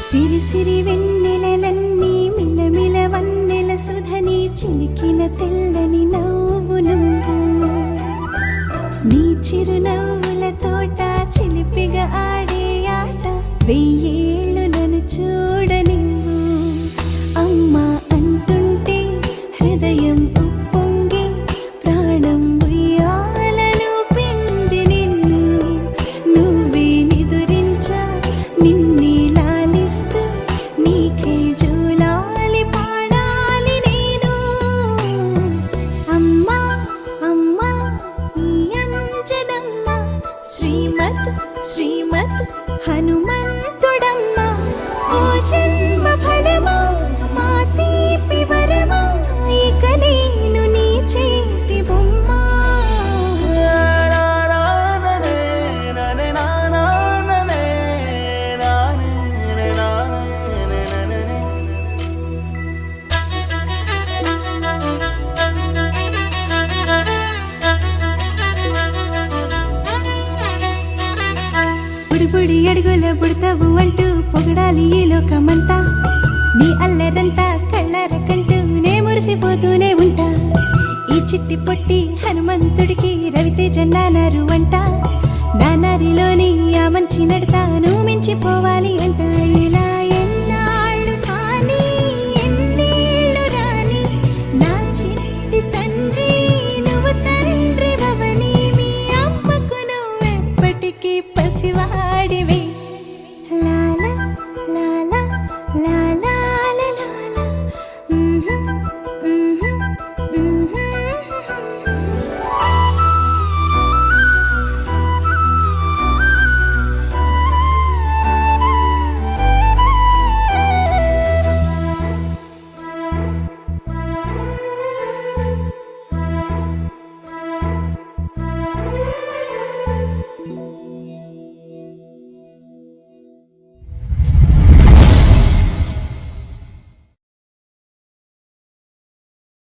సిరి సిరి వెన్నెలలన్నీ మిలమిల వన్నెల సుధని చిలికిన తెల్లని నవ్వు నువ్వు నీ చిరునవ్వుల తోట చిలిపిగా ఆడే ఆట వెయ్యేళ్ళు నన్ను చూడనివ్వు అమ్మా అంటుంటే హృదయం ఉప్పొంగి ప్రాణం ఉయ్యాలలో పిండి నిన్ను నువ్వే నిదురించా నిన్నే లాలిస్తూ నీకే జోలాలి పాడాలి నేను అమ్మా అమ్మా ఈ అంజనమ్మ శ్రీమత్ శ్రీమత్ హనుమంతుడమ్మ ఓ జన్మ ఫలమా మా తీపి వరమా ఇక నేను నీ చేతి బొమ్మ బుడి అడుగుల బుడతావు అంటూ పొగడాలి ఈ లోకమంతా నీ అల్లరంతా కళ్ళరకంటూ నే మురిసిపోతూనే ఉంటా ఈ చిట్టి పొట్టి హనుమంతుడికి రవితేజ నానారు అంట నానారిలోని ఆ మంచి నడతాను